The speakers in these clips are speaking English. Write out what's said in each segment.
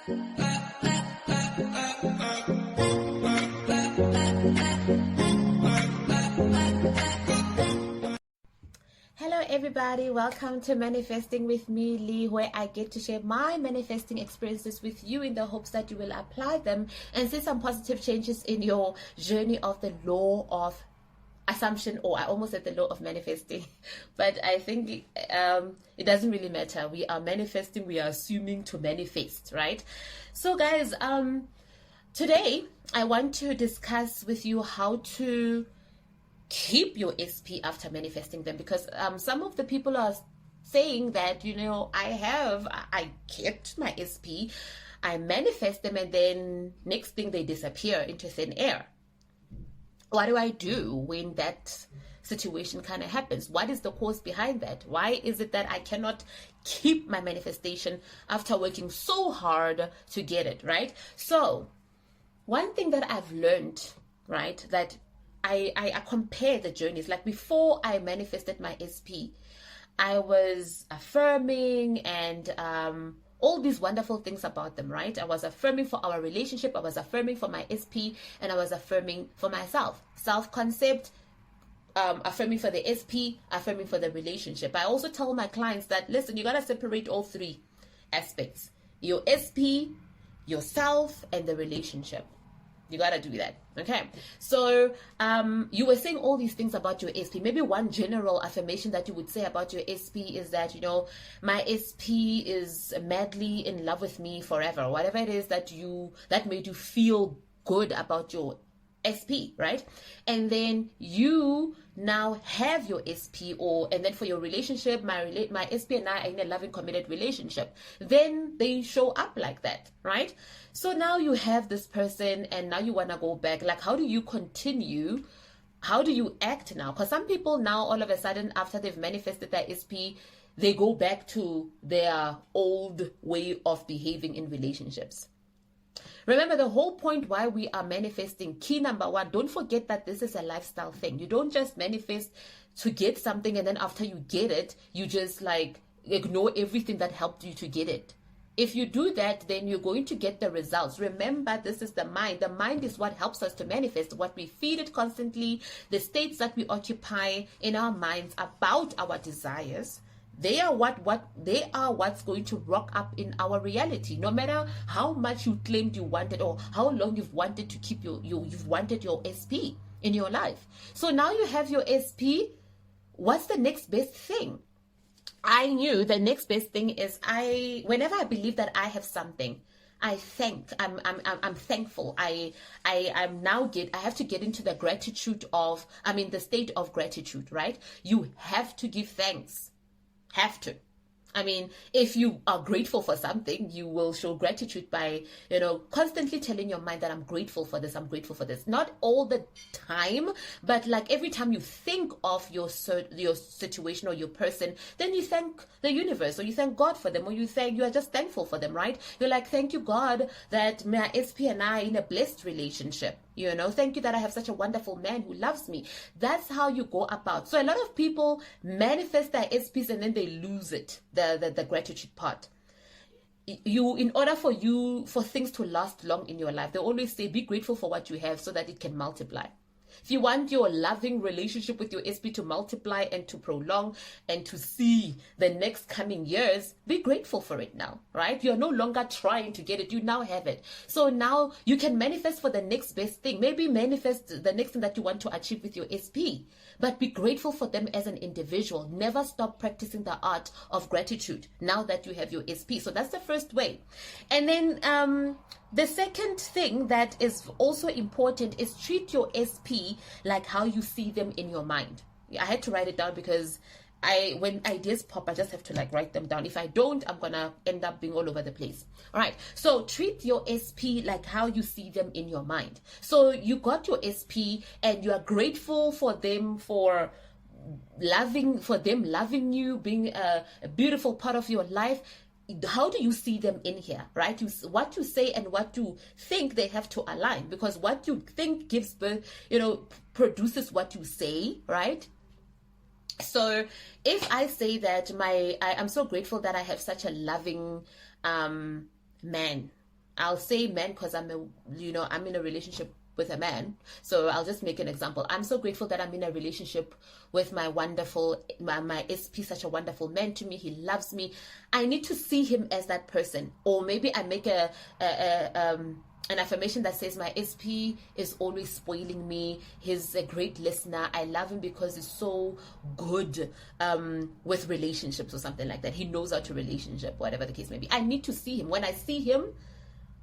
Hello everybody, welcome to Manifesting with me, Lee, where I get to share my manifesting experiences with you in the hopes that you will apply them and see some positive changes in your journey of the law of assumption, or I almost said the law of manifesting, but I think it doesn't really matter. We are manifesting, we are assuming to manifest, right? So guys, today I want to discuss with you how to keep your SP after manifesting them, because some of the people are saying that, you know, I kept my SP, I manifest them, and then next thing they disappear into thin air. What do I do when that situation kind of happens? What is the cause behind that? Why is it that I cannot keep my manifestation after working so hard to get it, right? So one thing that I've learned, right, that I compare the journeys. Like before I manifested my SP, I was affirming and all these wonderful things about them, right? I was affirming for our relationship, I was affirming for my SP, and I was affirming for myself. Self-concept, affirming for the SP, affirming for the relationship. I also tell my clients that, listen, you got to separate all three aspects. Your SP, yourself, and the relationship. You got to do that. Okay. So you were saying all these things about your SP. Maybe one general affirmation that you would say about your SP is that, you know, my SP is madly in love with me forever. Whatever it is that made you feel good about your SP, right? And then you now have your SP, and then for your relationship, my SP and I are in a loving, committed relationship. Then they show up like that, right? So now you have this person, and now you want to go back. Like, how do you continue? How do you act now? Because some people now, all of a sudden, after they've manifested their SP, they go back to their old way of behaving in relationships. Remember, the whole point why we are manifesting, key number one, don't forget that this is a lifestyle thing. You don't just manifest to get something and then after you get it, you just like ignore everything that helped you to get it. If you do that, then you're going to get the results. Remember, this is the mind. The mind is what helps us to manifest. What we feed it constantly, the states that we occupy in our minds about our desires, they are what's going to rock up in our reality. No matter how much you claimed you wanted or how long you've wanted to keep you've wanted your SP in your life. So now you have your SP. What's the next best thing? I knew the next best thing is whenever I believe that I have something, I'm thankful. I have to get into the gratitude of, the state of gratitude, right? You have to give thanks. Have to. If you are grateful for something, you will show gratitude by, constantly telling your mind that I'm grateful for this, I'm grateful for this. Not all the time, but like every time you think of your situation or your person, then you thank the universe, or you thank God for them, or you are just thankful for them, right? You're like, thank you, God, that my SP and I are in a blessed relationship. Thank you that I have such a wonderful man who loves me. That's how you go about. So a lot of people manifest their SPs and then they lose it, the gratitude part. In order for things to last long in your life, they always say, be grateful for what you have so that it can multiply. If you want your loving relationship with your SP to multiply and to prolong and to see the next coming years, be grateful for it now, right? You're no longer trying to get it. You now have it. So now you can manifest for the next best thing. Maybe manifest the next thing that you want to achieve with your SP, but be grateful for them as an individual. Never stop practicing the art of gratitude now that you have your SP. So that's the first way. And then, the second thing that is also important is treat your SP like how you see them in your mind. I had to write it down because when ideas pop, I just have to write them down. If I don't, I'm gonna end up being all over the place. All right. So treat your SP like how you see them in your mind. So you got your SP and you are grateful for them for loving you, being a beautiful part of your life. How do you see them in here, right? What you say and what you think, they have to align, because what you think gives birth, produces what you say, right? So if I say that I'm so grateful that I have such a loving man, I'll say men because I'm in a relationship with a man. So I'll just make an example. I'm so grateful that I'm in a relationship with my wonderful, my SP, such a wonderful man to me. He loves me. I need to see him as that person. Or maybe I make an affirmation that says my SP is always spoiling me. He's a great listener. I love him because he's so good with relationships or something like that. He knows how to relationship, whatever the case may be. I need to see him. When I see him,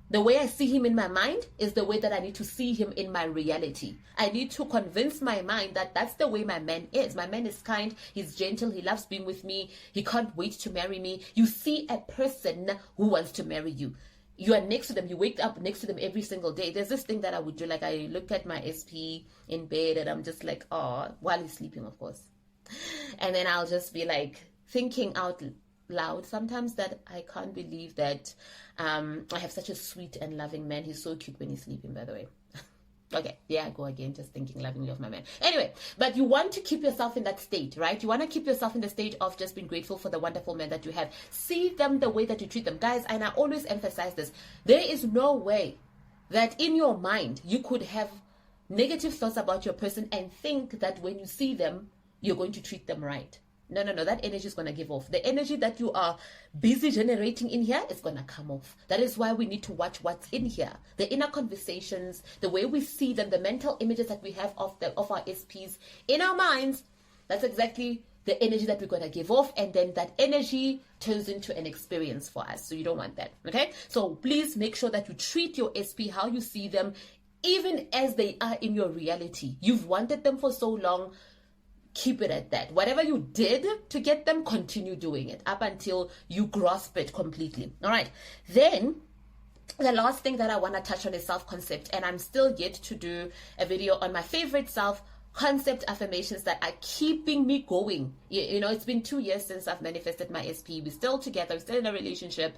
the way I see him in my mind is the way that I need to see him in my reality. I need to convince my mind that that's the way my man is. My man is kind, he's gentle, he loves being with me, he can't wait to marry me. You see a person who wants to marry you. You are next to them, you wake up next to them every single day. There's this thing that I would do, like I look at my SP in bed and I'm just like, oh, while he's sleeping, of course. And then I'll just be like thinking out loud sometimes that I can't believe that I have such a sweet and loving man. He's so cute when he's sleeping, by the way. Okay, yeah, I go again, just thinking lovingly of my man. Anyway, but you want to keep yourself in that state, right? You want to keep yourself in the state of just being grateful for the wonderful men that you have. See them the way that you treat them. Guys, and I always emphasize this. There is no way that in your mind you could have negative thoughts about your person and think that when you see them, you're going to treat them right. No, that energy is going to give off. The energy that you are busy generating in here is going to come off. That is why we need to watch what's in here. The inner conversations, the way we see them, the mental images that we have of our SPs in our minds, that's exactly the energy that we're going to give off. And then that energy turns into an experience for us. So you don't want that, okay? So please make sure that you treat your SP how you see them, even as they are in your reality. You've wanted them for so long. Keep it at that. Whatever you did to get them, continue doing it up until you grasp it completely. All right. Then the last thing that I want to touch on is self-concept. And I'm still yet to do a video on my favorite self-concept affirmations that are keeping me going. You know, it's been 2 years since I've manifested my SP. We're still together. We're still in a relationship.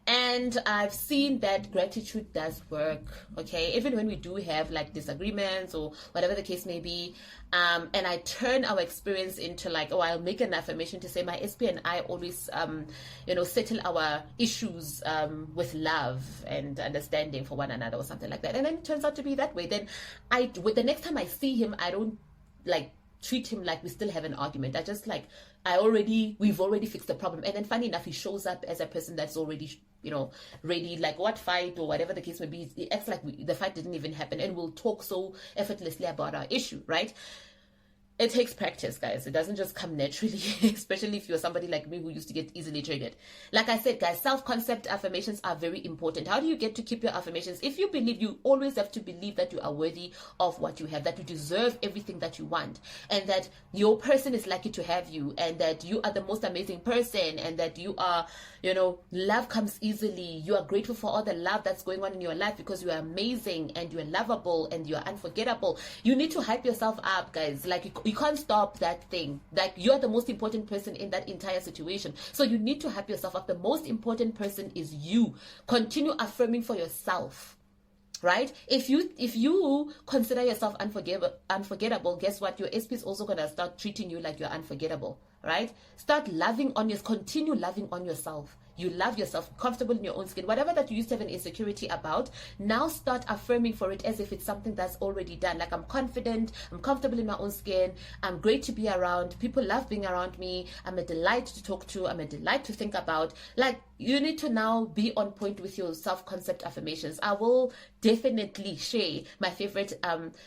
And I've seen that gratitude does work. Okay. Even when we do have like disagreements or whatever the case may be, and I turn our experience into like, oh, I'll make an affirmation to say my SP and I always, settle our issues with love and understanding for one another or something like that. And then it turns out to be that way. Then the next time I see him, I don't like treat him like we still have an argument. I just like, we've already fixed the problem. And then funny enough, he shows up as a person that's already, ready, like what fight or whatever the case may be. It acts like the fight didn't even happen, and we'll talk so effortlessly about our issue, right? It takes practice, guys. It doesn't just come naturally, especially if you're somebody like me who used to get easily triggered. Like I said, guys, self-concept affirmations are very important. How do you get to keep your affirmations? If you believe, you always have to believe that you are worthy of what you have, that you deserve everything that you want, and that your person is lucky to have you, and that you are the most amazing person, and that you are, love comes easily. You are grateful for all the love that's going on in your life because you are amazing and you're lovable and you're unforgettable. You need to hype yourself up, guys. Like you can't stop that thing. Like you're the most important person in that entire situation. So you need to hype yourself up. The most important person is you. Continue affirming for yourself. Right? If you consider yourself unforgettable, guess what? Your SP is also gonna start treating you like you're unforgettable. Right? Continue loving on yourself. You love yourself, comfortable in your own skin. Whatever that you used to have an insecurity about, now start affirming for it as if it's something that's already done. Like, I'm confident, I'm comfortable in my own skin, I'm great to be around, people love being around me, I'm a delight to talk to, I'm a delight to think about. Like, you need to now be on point with your self-concept affirmations. I will definitely share my favorite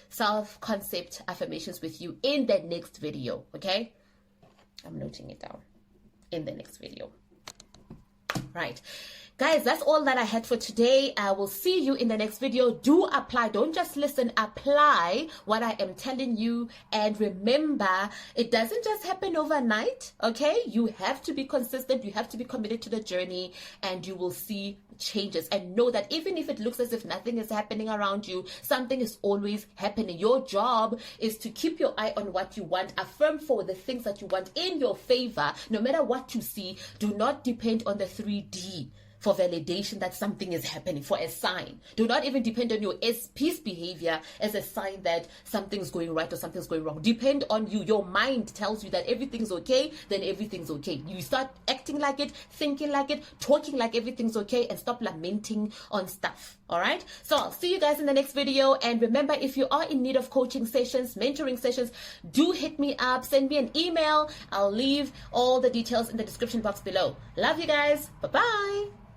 self-concept affirmations with you in the next video, okay? I'm noting it down. In the next video. Right, guys, that's all that I had for today. I will see you in the next video. Do apply. Don't just listen. Apply what I am telling you. And remember, it doesn't just happen overnight, okay? You have to be consistent. You have to be committed to the journey, and you will see changes. And know that even if it looks as if nothing is happening around you, something is always happening. Your job is to keep your eye on what you want. Affirm for the things that you want in your favor. No matter what you see, do not depend on the 3D for validation that something is happening, for a sign. Do not even depend on your peace behavior as a sign that something's going right or something's going wrong. Depend on you. Your mind tells you that everything's okay, then everything's okay. You start acting like it, thinking like it, talking like everything's okay, and stop lamenting on stuff. All right, so I'll see you guys in the next video. And remember, if you are in need of coaching sessions, mentoring sessions, do hit me up, send me an email. I'll leave all the details in the description box below. Love you guys. Bye-bye.